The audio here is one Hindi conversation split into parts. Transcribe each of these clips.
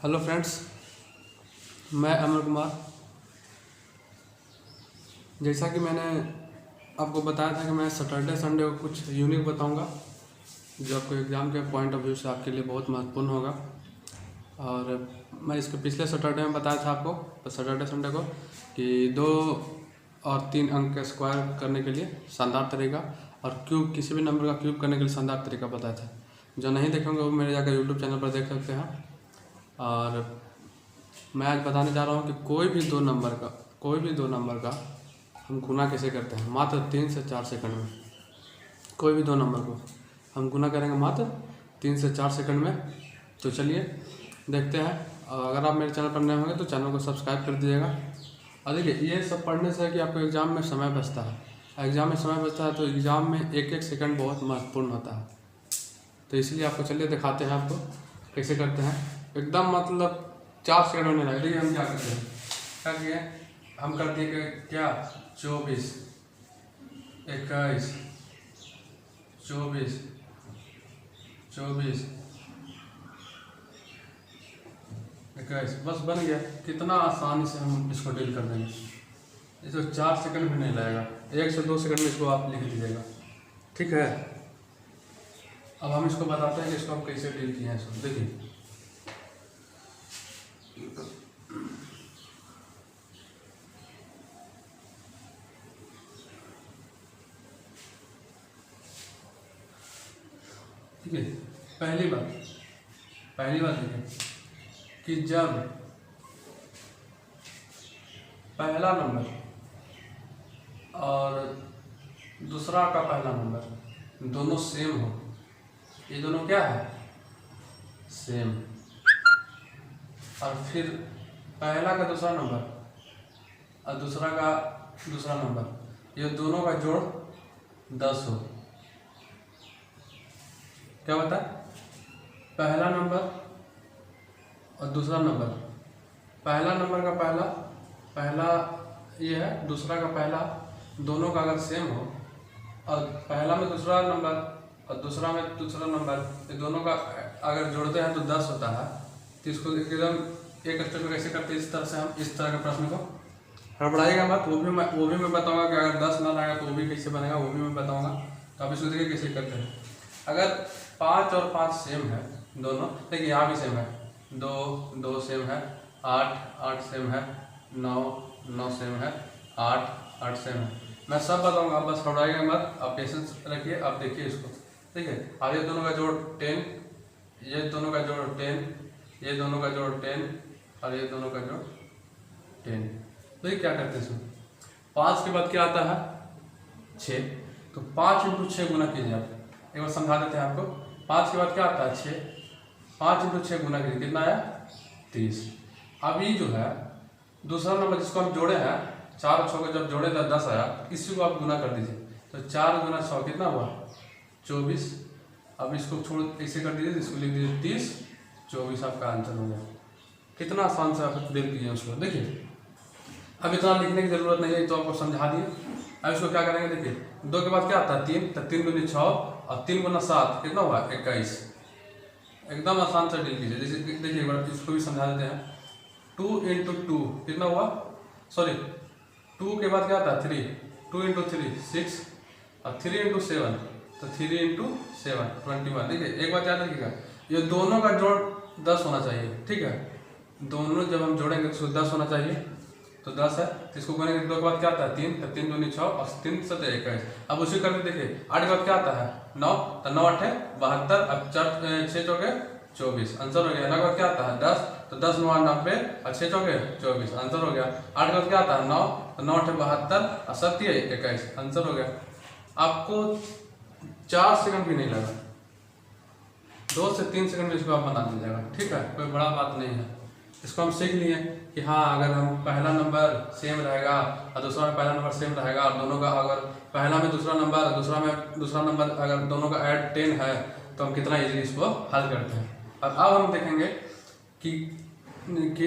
हेलो फ्रेंड्स, मैं अमर कुमार। जैसा कि मैंने आपको बताया था कि मैं सैटरडे संडे को कुछ यूनिक बताऊंगा जो आपको एग्ज़ाम के पॉइंट ऑफ व्यू से आपके लिए बहुत महत्वपूर्ण होगा। और मैं इसके पिछले सैटरडे में बताया था आपको, तो सैटरडे संडे को, कि 2 और 3 अंक के स्क्वायर करने के लिए शानदार तरीका और क्यूब, किसी भी नंबर का क्यूब करने के लिए शानदार तरीका बताया था। जो नहीं देखेंगे वो मेरे जाकर यूट्यूब चैनल पर देख सकते हैं। और मैं आज बताने जा रहा हूँ कि कोई भी दो नंबर का हम गुना कैसे करते हैं मात्र 3 से 4 सेकंड में। कोई भी दो नंबर को हम गुना करेंगे मात्र 3 से 4 सेकंड में। तो चलिए देखते हैं। अगर आप मेरे चैनल पर नए होंगे तो चैनल को सब्सक्राइब कर दीजिएगा। और देखिए, ये सब पढ़ने से है कि आपको एग्ज़ाम में समय बचता है। एग्ज़ाम में समय बचता है तो एग्ज़ाम में एक एक सेकंड बहुत महत्वपूर्ण होता है। तो इसलिए आपको चलिए दिखाते हैं आपको कैसे करते हैं। एकदम मतलब 4 सेकंड होने लगे। देखिए हम क्या करते हैं, क्या किए, हम कर दिए क्या 24, 21, 24, 24, 21, बस बन गया। कितना आसानी से हम इसको डील कर देंगे। इसको 4 सेकंड भी नहीं लगेगा, 1 से 2 सेकंड में इसको आप लिख लीजिएगा। ठीक है, अब हम इसको बताते हैं कि इसको हम कैसे डील किए हैं। इसको देखिए, ठीक है। पहली बात देखिए कि जब पहला नंबर और दूसरा का पहला नंबर दोनों सेम हो, ये दोनों क्या है, सेम, और फिर पहला का दूसरा नंबर और दूसरा का दूसरा नंबर, ये दोनों का जोड़ 10 हो। क्या बता, पहला नंबर और दूसरा नंबर, पहला नंबर का पहला ये है, दूसरा का पहला, दोनों का अगर सेम हो और पहला में दूसरा नंबर और दूसरा में दूसरा नंबर, ये दोनों का अगर जोड़ते हैं तो 10 होता है। तो इसको एकदम एक स्टेप में कैसे करते हैं, इस तरह से हम इस तरह के प्रश्न को हड़बड़ाइएगा मत। वो भी मैं बताऊंगा कि अगर 10 ना लगाएगा तो वो भी कैसे बनेगा, वो भी मैं बताऊंगा। तो आप इसको देखिए कैसे करते हैं। अगर 5 और 5 सेम है दोनों, देखिए यहाँ भी सेम है, 2 सेम है, 8 सेम है, 9 सेम है, 8 सेम है। मैं सब बताऊंगा, आप बस घबराइएगा मत, आप पेशेंस रखिए। आप देखिए इसको, ठीक है। अब ये दोनों का जोड़ 10, ये दोनों का जोड़ 10, ये दोनों का जोड़ 10 और ये दोनों का जोड़ 10। तो ये क्या करते हैं इसमें, 5 के बाद क्या आता है, 6। तो 5 × 6 गुना कीजिए। आप एक बार समझा देते हैं आपको। 5 के बाद क्या आता है, 6। 5 × 6 गुना कीजिए, कितना आया, 30। अब ये जो है दूसरा नंबर जिसको हम जोड़े हैं, 4 और 6 को जब जोड़े तो 10 आया, इसी को आप गुना कर दीजिए। तो 4 × 6 कितना हुआ, 24। अब इसको छोड़ ऐसे कर दीजिए, इसको लिख दीजिए 30, 24 आपका आंसर हो गया। कितना आसान से आप डील कीजिए उसको। देखिए अब इतना लिखने की जरूरत नहीं है, तो आपको समझा दिए। अब इसको क्या करेंगे, देखिए 2 के बाद क्या आता है, 3, तो 3 दूनी 6 और 3 × 7 कितना हुआ, 21। एकदम आसान से डील कीजिए। जैसे देखिए एक बार इसको भी समझा देते हैं। 2 × 2 कितना हुआ, सॉरी 2 के बाद क्या आता है, 3, 2 × 3 6 और 3 × 7, तो 3 × 7 21। देखिए एक बात याद रखिएगा, ये दोनों का जोड़ 10 होना चाहिए। ठीक है, दोनों जब हम जोड़ेंगे तो 10 होना चाहिए, तो 10 है। तो इसको करेंगे 2 के बाद क्या आता है, 3, तो 3 दूनी 6 और 3 7 21। अब उसी करके देखिए 8 के बाद क्या आता है, 9, तो 9 8 72, अब 6 चौके 24, आंसर हो गया। 9 के बाद क्या आता है, 10, तो 10 9 90 और 6 चौके 24, आंसर हो गया। 8 के बाद क्या आता है, 9, तो 9 8 72 और 7 21, आंसर हो गया। आपको 4 सेकंड भी नहीं लगा, 2 से 3 सेकंड में इसको आप बना दीजिएगा। ठीक है, कोई बड़ा बात नहीं है। इसको हम सीख लिए कि हाँ, अगर हम पहला नंबर सेम रहेगा और दूसरा में पहला नंबर सेम रहेगा, और दोनों का अगर पहला में दूसरा नंबर और दूसरा में दूसरा नंबर अगर दोनों का ऐड 10 है तो हम कितना इजीली इसको हल करते हैं। और अब हम देखेंगे कि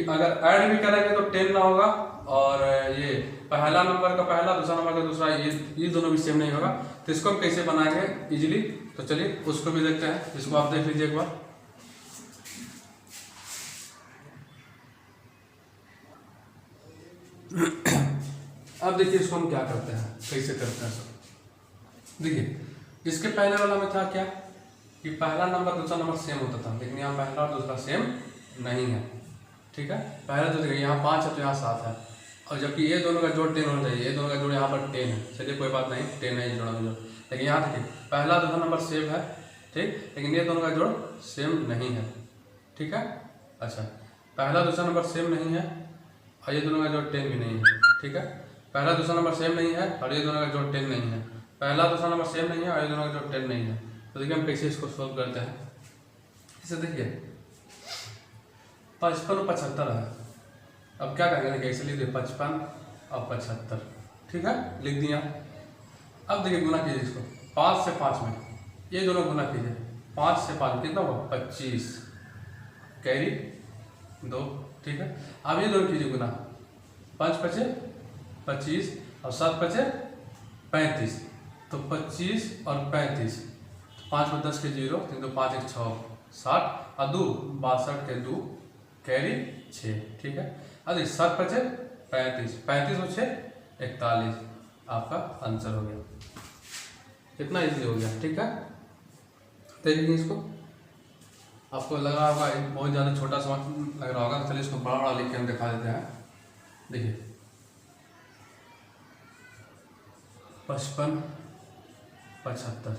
अगर ऐड भी करेंगे तो 10 ना होगा, और ये पहला नंबर का पहला, दूसरा नंबर का दूसरा, ये दोनों भी सेम नहीं होगा। तो इसको हम कैसे बनाएंगे इजीली, तो चलिए उसको भी देखते हैं। इसको आप देख लीजिए एक बार। अब देखिए इसको हम क्या करते हैं, कैसे करते हैं सब। देखिए इसके पहले वाला में था क्या कि पहला नंबर दूसरा नंबर सेम होता था, लेकिन यहाँ पहला और दूसरा सेम नहीं है। ठीक है, पहला तो देखिए यहाँ 5 है तो यहाँ 7 है, और जबकि ये दोनों का जोड़ 10 होना चाहिए, ये दोनों का जोड़ यहाँ पर 10 है। चलिए कोई बात नहीं, 10 है जोड़ा में जोड़, लेकिन यहाँ देखिए पहला दूसरा नंबर सेम है, ठीक, लेकिन ये दोनों का जोड़ सेम नहीं है। ठीक है, अच्छा पहला दूसरा नंबर सेम नहीं है और ये दोनों का जोड़ 10 भी नहीं है। ठीक है, पहला दूसरा नंबर सेम नहीं है और ये दोनों का जोड़ 10 नहीं है, पहला दूसरा नंबर सेम नहीं है और ये दोनों का जोड़ 10 नहीं है। तो देखिए हम कैसे इसको सोल्व करते हैं। इसे देखिए 55 और 75 है, अब क्या करेंगे, देखिए ऐसे लिख दिए 55 और 75। ठीक है, लिख दिया। अब देखिए गुना कीजिए इसको 5 से 5 में, ये दोनों गुना कीजिए 5 से 5 कितना हुआ 25, कैरी 2। ठीक है, अब ये दोनों कीजिए गुना 5 पचे 25 और 7 पचे 35, तो 25 और 35, 5 में 10 के 0, 3 तो 5 1 6 60 और 2 62 के 2 कैरी 6। ठीक है, अरे 7 पचे 35, 35 और 6 41, आपका आंसर हो गया। कितना इजी हो गया। ठीक है, देखिए इसको आपको लगा होगा बहुत ज़्यादा छोटा सा लग रहा होगा, चलिए इसको बड़ा बड़ा लिख के हम दिखा देते हैं। देखिए 55 75,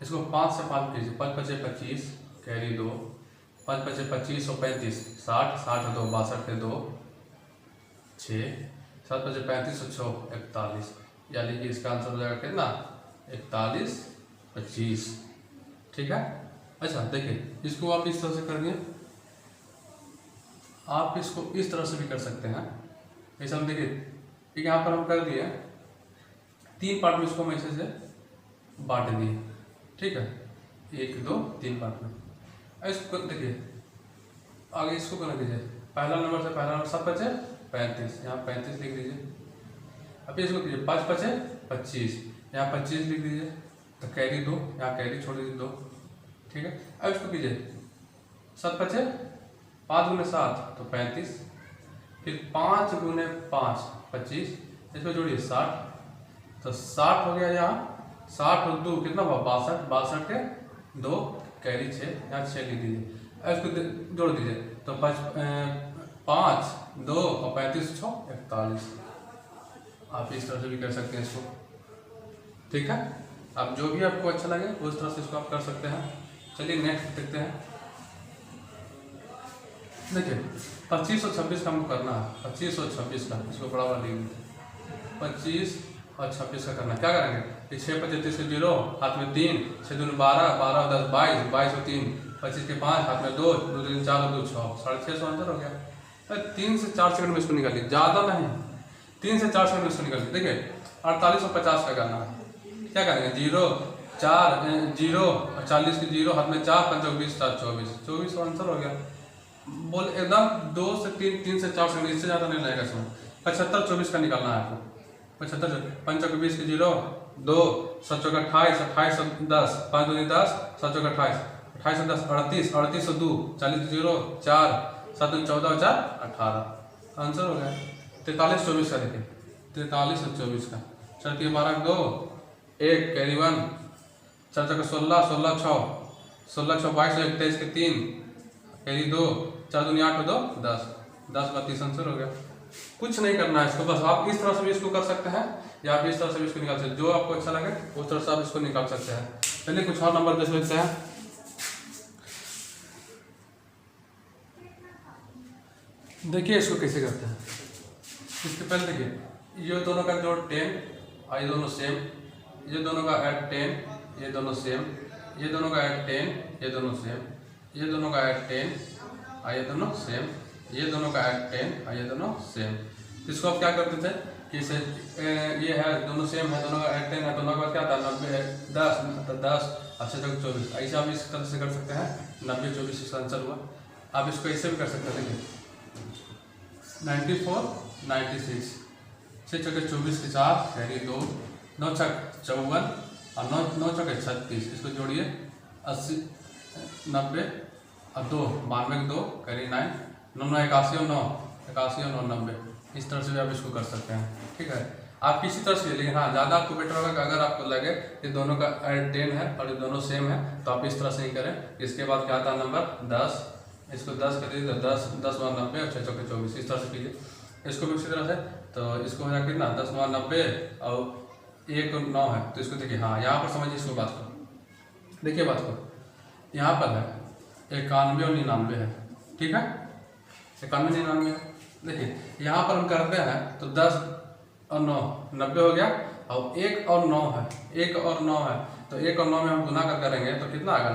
इसको 5 से 5 कीजिए, 5 पचे 25 कैरी 2, 5 पचे 25 और 35 60, 60 2 62 के 2 6, 7 पचे 35 और 6 41, यानी कि इसका आंसर हो जाएगा कितना 41 25। ठीक है, अच्छा देखिए इसको आप इस तरह से करिए, आप इसको इस तरह से भी कर सकते हैं। ऐसा हम देखिए, ठीक है, यहाँ पर हम कर दिए 3 पार्ट में, इसको हम ऐसे से बांट दिए। ठीक है, 1 2 3 पार्ट में। इसको देखिए आगे इसको करना कीजिए, पहला नंबर से पहला नंबर 7 पचे 35, यहाँ 35 लिख दीजिए। अब इसको कीजिए 5 पचे 25, यहाँ 25 लिख दीजिए, तो कैरी 2, यहाँ कैरी छोड़ दीजिए 2। ठीक है, अब इसको कीजिए 7 पचे 5 गुने 7 तो 35, फिर 5 गुने 5 25, इसको जोड़िए 60, तो 60 हो गया यहाँ 60 और 2 कितना हुआ 62, 62 के 2 कैरी 6, यहाँ 6 लिख दीजिए। अब इसको जोड़ दीजिए तो 5 2 और 35 6 41। आप इस तरह से भी कर सकते हैं इसको। ठीक है, अब जो भी आपको अच्छा लगे उस तरह से इसको आप कर सकते हैं। चलिए नेक्स्ट देखते हैं। देखिए 25 और 26 का हमको करना है, 25 और 26 का, इसको बड़ा बड़ा लिख दीजिए। 25 और 26 का करना, क्या करेंगे, 6 पचे 30 के 0, हाथ में 3, 6 दूनी 12, 12 और 10 22, 22 और 3 25 के 5, हाथ में 2, 2 3 4 और 2 6, 650 आंसर हो गया। 3 से 4 सेकंड में इसको निकालिए, ज़्यादा नहीं, 3 से 4 सेकंड में इसको निकालिए। देखिए 48 और 50 का करना है, क्या करेंगे 0 4 0 और 40 के 0, हाथ में 4 5 20 4 24, 24 आंसर हो गया। बोल एकदम 2 से 3 से 4 सेकंड, इससे ज़्यादा नहीं लगेगा इसमें। 75 24 का निकालना है आपको, 75 5 20 के 0 2 7 चौका 28 28 और 10 5 दूनी 10 7 चौका 28 28 और 10 38 38 और 2 40 के 0 4 7 दूनी 14 और 4 18, आंसर हो गया। 43 24 का देखिए, 43 और 24 का, 4 के 12 2 1 कैरी 1, 4 चौका 16 16 6 16 6 22 21 के 3 कैरी 2, 4 दूनी 8 और 2 10 10 32 आंसर हो गया। कुछ नहीं करना है इसको, बस आप इस तरह से भी इसको कर सकते हैं या आप इस तरह से भी इसको निकाल सकते हैं, जो आपको अच्छा लगे उस तरह से आप इसको निकाल सकते हैं। चलिए कुछ और नंबर देख लेते हैं। देखिए इसको कैसे करते हैं। इसके पहले देखिए ये दोनों का जोड़ 10 और ये दोनों सेम, ये दोनों का ऐड 10, ये दोनों सेम, ये दोनों का ऐड 10, ये दोनों सेम, ये दोनों का ऐड 10 और ये दोनों सेम, ये दोनों का ऐड 10 और ये दोनों सेम। इसको आप क्या करते थे कि इसे ये है दोनों सेम है, दोनों का ऐड 10 है, दोनों का क्या था 90 है 10 तो 10 अच्छे जगह 24, ऐसे आप इस तरह से कर सकते हैं। 90 24 इसका आंसर हुआ। आप इसको ऐसे भी कर सकते हैं, देखिए 94 96, 6 चौके 24 के 4 कैरी 2, 9 छक 54 और 9 चौके 36, इसको जोड़िए 80 90 और 2 92 के 2 कैरी 9 9 9 81 और 9 81 और 9 90, इस तरह से भी आप इसको कर सकते हैं। ठीक है, आप किसी तरह से, लेकिन हाँ ज़्यादा आपको बेटर होगा कि अगर आपको लगे ये दोनों का 10 है और ये दोनों सेम है तो आप इस तरह से ही करें। इसके बाद क्या आता है नंबर 10, इसको 10 कर दीजिए तो 10 10 9 90 और 6 चौके 24, इस तरह से कीजिए। इसको भी उसी तरह से, तो इसको हो जाए कितना 10 9 90 और 1 9 है, तो इसको देखिए, हाँ यहाँ पर समझिए इसको बात को, देखिए बात को, यहाँ पर है 91 और 99 है। ठीक है, 91 99 है। देखिए यहाँ पर हम करते हैं तो 10 और 9 90 हो गया, और 1 और 9 है, 1 और 9 है, तो 1 और 9 में हम गुना कर करेंगे तो कितना आएगा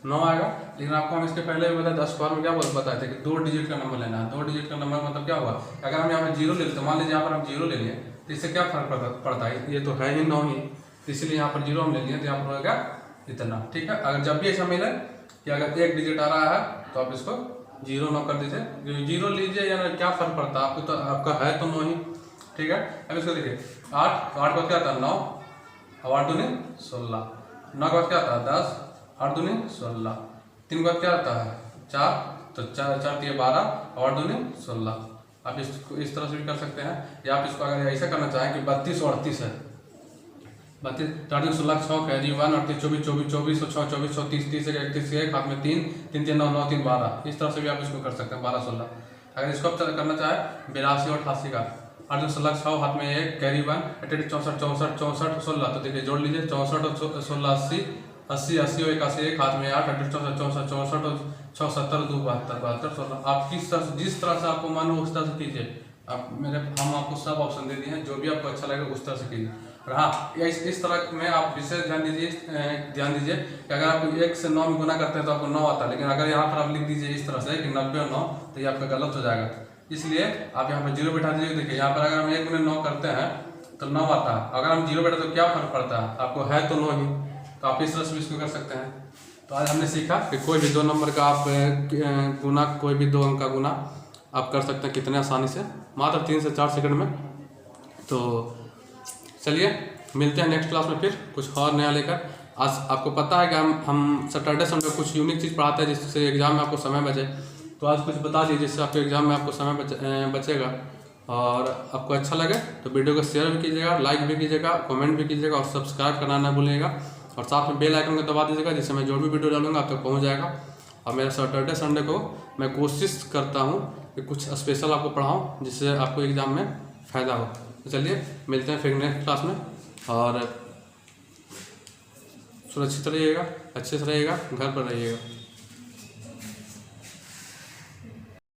9 आएगा। लेकिन आपको हम इसके पहले भी बताया 10 स्क्वायर में क्या बताए थे कि 2 डिजिट का नंबर लेना है। 2 डिजिट का नंबर मतलब क्या हुआ, अगर हम यहाँ पे 0 ले लेते, मान लीजिए यहाँ पर हम 0 ले लिए तो इससे क्या फर्क पड़ता है, ये तो है ही 9 ही, इसलिए यहाँ पर 0 हम ले लिए तो यहाँ पर होगा इतना। ठीक है, अगर जब भी ऐसा मिले कि अगर 1 डिजिट आ रहा है तो आप इसको 0 9 कर दीजिए, 0 लीजिए या क्या फर्क पड़ता है आपको, तो आपका है तो 9 ही। ठीक है, अब इसको देखिए 8, 8 का क्या था 9, और 8 दूनी 16, 9 का क्या था 10, 8 दूनी 16, 3 का क्या आता है 4, तो 4 4 3 12 और 8 दूनी 16। आप इसको इस तरह से भी कर सकते हैं, या आप इसको अगर ऐसा करना चाहें कि 32 और 38 है, 32 13 16 6 कैरी 1 38 24 24 24 6 24 6 30 30 31 1 हाथ में 3 3 3 9 9 3 12, इस तरह से भी आप इसको कर सकते हैं 12 16। अगर इसको आप करना चाहें 82 और 88 का 8 16 6 हाथ में 1 कैरी 1 88 64 64 64 16, तो देखिए जोड़ लीजिए 64 और 16 80 80 80 और 81 1 हाथ में 8 88 64 64 और 6 70 2 72 72 16। आप किस तरह से, जिस तरह से आपको मानो उस तरह से कीजिए। आप हम आपको सब ऑप्शन दे दिए हैं, जो भी आपको अच्छा लगे उस तरह से कीजिए। और हाँ, इस तरह में आप विशेष ध्यान दीजिए कि अगर आप 1 से 9 में गुना करते हैं तो आपको 9 आता है, लेकिन अगर यहाँ पर आप लिख दीजिए इस तरह से कि 90 और 9, तो ये आपका गलत हो जाएगा। इसलिए आप यहाँ पर 0 बैठा दीजिए। देखिए यहाँ पर अगर हम 1 गुने 9 करते हैं तो 9 आता है, अगर हम 0 बैठे तो क्या फर्क पड़ता है, आपको है तो 9 ही, तो आप इस तरह से भी इसको कर सकते हैं। तो आज हमने सीखा कि कोई भी 2 नंबर का आप गुना, कोई भी 2 अंक का गुना आप कर सकते हैं कितने आसानी से, मात्र 3 से 4 सेकंड में। तो चलिए मिलते हैं नेक्स्ट क्लास में फिर कुछ और नया लेकर। आज आपको पता है कि हम सैटरडे संडे कुछ यूनिक चीज़ पढ़ाते हैं जिससे एग्जाम में आपको समय बचे, तो आज कुछ बता दीजिए जिससे आपके एग्जाम में आपको समय बचेगा। और आपको अच्छा लगे तो वीडियो को शेयर भी कीजिएगा, लाइक भी कीजिएगा, कमेंट भी कीजिएगा और सब्सक्राइब करना ना भूलिएगा। और साथ में बेल आइकन को दबा दीजिएगा जिससे मैं जो भी वीडियो डालूंगा आप तक पहुँच जाएगा। और मेरा सैटरडे संडे को मैं कोशिश करता हूँ कि कुछ स्पेशल आपको पढ़ाऊँ जिससे आपको एग्ज़ाम में फ़ायदा हो। तो चलिए मिलते हैं फिर नेक्स्ट क्लास में, और सुरक्षित रहिएगा, अच्छे से रहिएगा, घर पर रहिएगा।